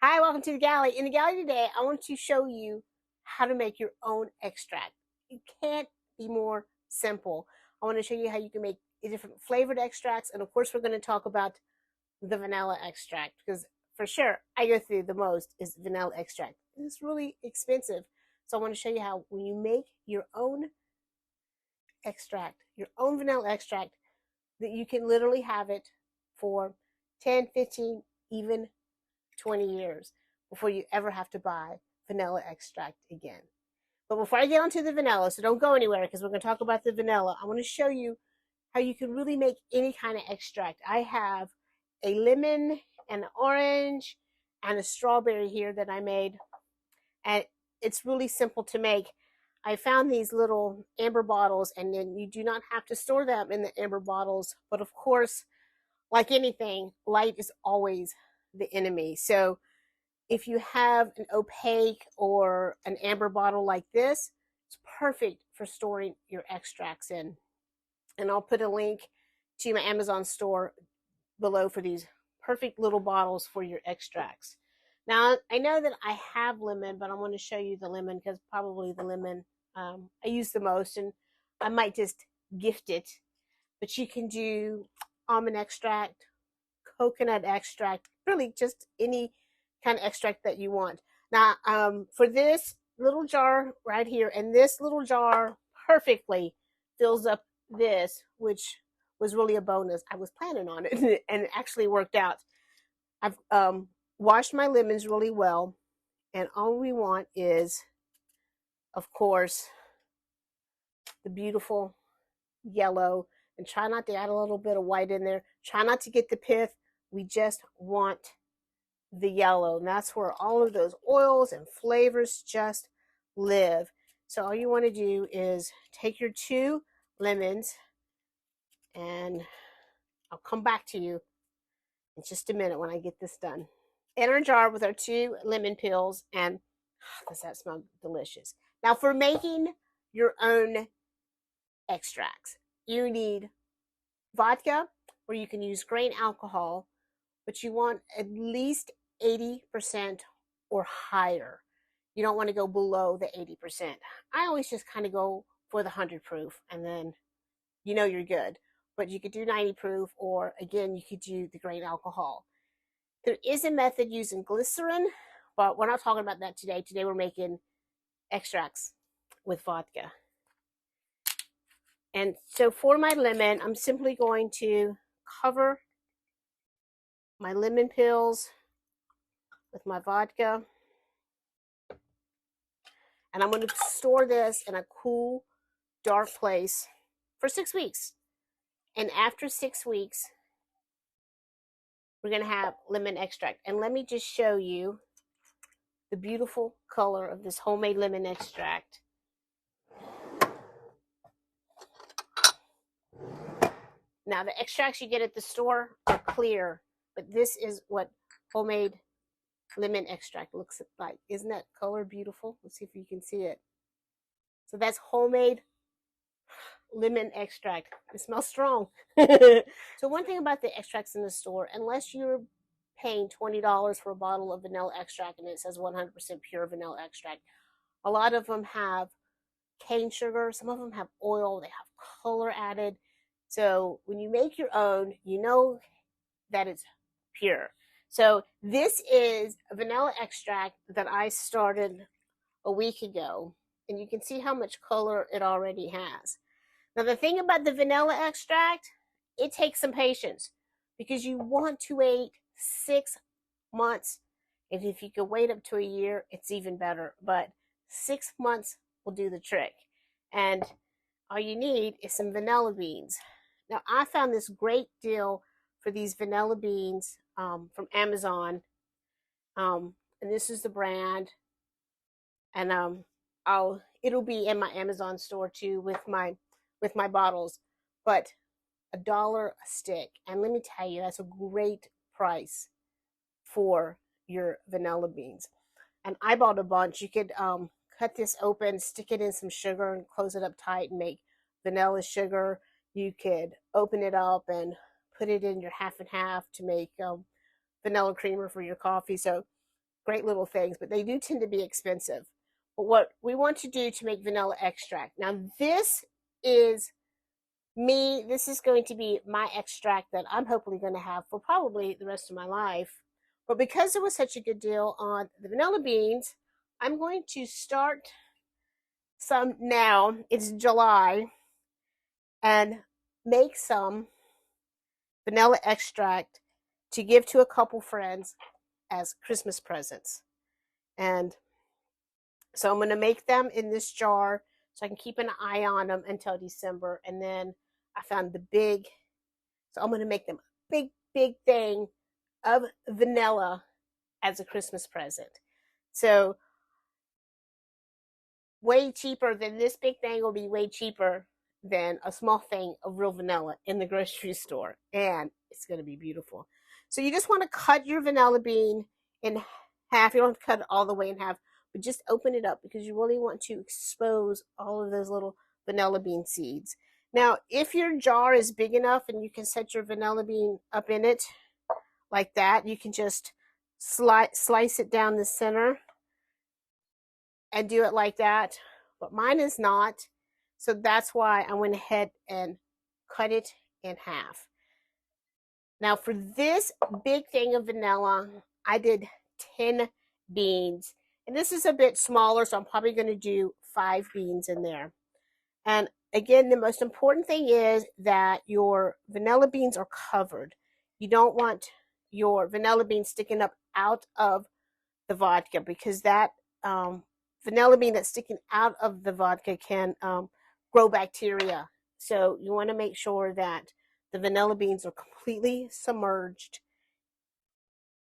Hi, welcome to the galley. In the galley today, I want to show you how to make your own extract. It can't be more simple. I want to show you how you can make different flavored extracts, and of course, we're going to talk about the vanilla extract because for sure I go through the most is vanilla extract. It's really expensive, so I want to show you how when you make your own extract, your own vanilla extract, that you can literally have it for 10, 15, even 20 years before you ever have to buy vanilla extract again. But before I get onto the vanilla, so don't go anywhere because we're going to talk about the vanilla, I want to show you how you can really make any kind of extract. I have a lemon, an orange, and a strawberry here that I made, and it's really simple to make. I found these little amber bottles, and then you do not have to store them in the amber bottles, but of course, like anything, light is always the enemy. So if you have an opaque or an amber bottle like this, it's perfect for storing your extracts in. And I'll put a link to my Amazon store below for these perfect little bottles for your extracts. Now, I know that I have lemon, but I want to show you the lemon because probably the lemon I use the most, and I might just gift it. But you can do almond extract, coconut extract, really just any kind of extract that you want. Now, for this little jar right here, and this little jar perfectly fills up this, which was really a bonus. I was planning on it, and it actually worked out. I've washed my lemons really well, and all we want is, of course, the beautiful yellow, and try not to add a little bit of white in there. Try not to get the pith. We just want the yellow, and that's where all of those oils and flavors just live. So all you want to do is take your 2 lemons, and I'll come back to you in just a minute when I get this done. In our jar with our 2 lemon peels, and does that smell delicious? Now, for making your own extracts, you need vodka, or you can use grain alcohol, but you want at least 80% or higher. You don't want to go below the 80%. I always just kind of go for the 100 proof, and then you're good. But you could do 90 proof, or again, you could do the grain alcohol. There is a method using glycerin, but we're not talking about that today. Today we're making extracts with vodka. And so for my lemon, I'm simply going to cover my lemon peels with my vodka. And I'm going to store this in a cool, dark place for 6 weeks. And after 6 weeks, we're going to have lemon extract. And let me just show you the beautiful color of this homemade lemon extract. Now, the extracts you get at the store are clear, but this is what homemade lemon extract looks like. Isn't that color beautiful? Let's see if you can see it. So that's homemade lemon extract. It smells strong. So one thing about the extracts in the store, unless you're paying $20 for a bottle of vanilla extract and it says 100% pure vanilla extract, a lot of them have cane sugar. Some of them have oil. They have color added. So when you make your own, you know that it's pure. So this is a vanilla extract that I started a week ago, and you can see how much color it already has. Now, the thing about the vanilla extract, it takes some patience because you want to wait 6 months. And if you could wait up to a year, it's even better. But 6 months will do the trick. And all you need is some vanilla beans. Now, I found this great deal for these vanilla beans from Amazon. And this is the brand. And it'll be in my Amazon store too with my bottles. But $1 a stick. And let me tell you, that's a great price for your vanilla beans. And I bought a bunch. You could cut this open, stick it in some sugar, and close it up tight and make vanilla sugar. You could open it up and put it in your half and half to make vanilla creamer for your coffee. So great little things, but they do tend to be expensive. But what we want to do to make vanilla extract, now this is this is going to be my extract that I'm hopefully going to have for probably the rest of my life. But because it was such a good deal on the vanilla beans, I'm going to start some now. It's July, and make some vanilla extract to give to a couple friends as Christmas presents. And so I'm going to make them in this jar so I can keep an eye on them until December. And then I found so I'm going to make them a big thing of vanilla as a Christmas present. So way cheaper than this big thing will be way cheaper than a small thing of real vanilla in the grocery store. And it's going to be beautiful. So you just want to cut your vanilla bean in half. You don't have to cut it all the way in half, but just open it up because you really want to expose all of those little vanilla bean seeds. Now, if your jar is big enough and you can set your vanilla bean up in it like that, you can just slice it down the center and do it like that. But mine is not. So that's why I went ahead and cut it in half. Now for this big thing of vanilla, I did 10 beans. And this is a bit smaller, so I'm probably going to do 5 beans in there. And again, the most important thing is that your vanilla beans are covered. You don't want your vanilla beans sticking up out of the vodka because that vanilla bean that's sticking out of the vodka can grow bacteria. So you want to make sure that the vanilla beans are completely submerged.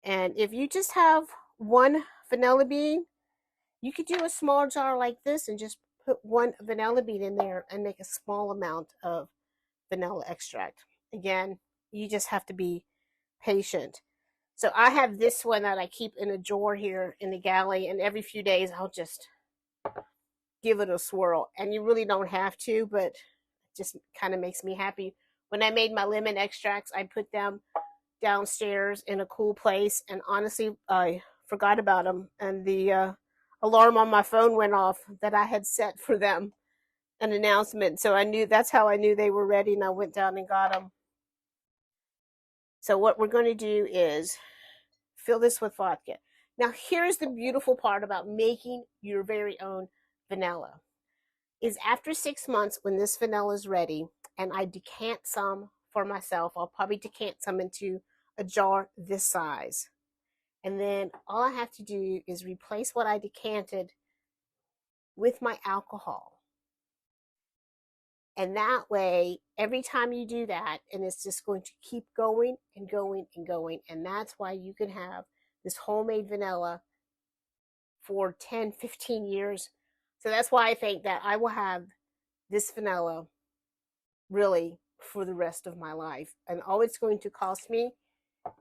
And if you just have one vanilla bean, you could do a small jar like this and just put one vanilla bean in there and make a small amount of vanilla extract. Again, you just have to be patient. So I have this one that I keep in a drawer here in the galley, and every few days I'll just give it a swirl. And you really don't have to, but it just kind of makes me happy. When I made my lemon extracts, I put them downstairs in a cool place, and honestly, I forgot about them. And the alarm on my phone went off that I had set for them, an announcement. So that's how I knew they were ready, and I went down and got them. So what we're going to do is fill this with vodka. Now, here's the beautiful part about making your very own vanilla. Is after 6 months, when this vanilla is ready, and I decant some for myself, I'll probably decant some into a jar this size. And then all I have to do is replace what I decanted with my alcohol. And that way, every time you do that, and it's just going to keep going and going and going. And that's why you can have this homemade vanilla for 10, 15 years. So that's why I think that I will have this vanilla really for the rest of my life. And all it's going to cost me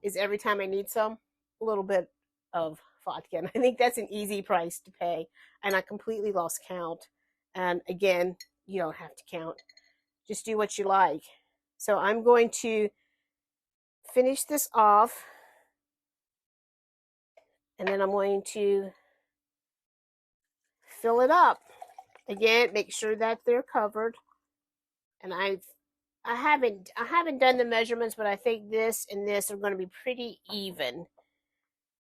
is every time I need some, a little bit of vodka. And I think that's an easy price to pay. And I completely lost count. And again, you don't have to count. Just do what you like. So I'm going to finish this off. And then I'm going to fill it up. Again, make sure that they're covered. And I haven't done the measurements, but I think this and this are going to be pretty even.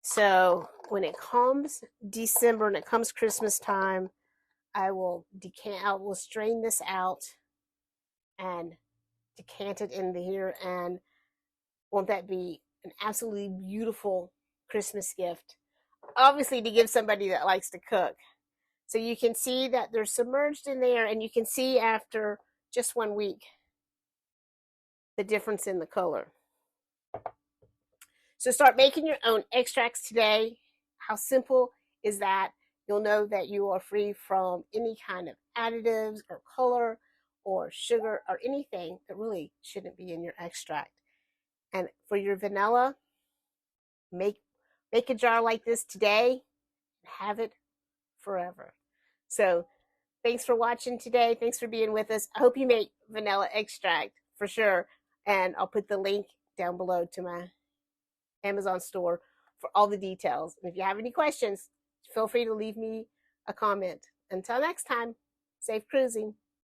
So when it comes December and it comes Christmas time, I will strain this out and decant it in here. And won't that be an absolutely beautiful Christmas gift? Obviously, to give somebody that likes to cook. So you can see that they're submerged in there, and you can see after just 1 week the difference in the color. So start making your own extracts today. How simple is that? You'll know that you are free from any kind of additives or color or sugar or anything that really shouldn't be in your extract. And for your vanilla, make a jar like this today and have it forever. So thanks for watching today. Thanks for being with us. I hope you make vanilla extract for sure. And I'll put the link down below to my Amazon store for all the details. And if you have any questions, feel free to leave me a comment. Until next time, safe cruising.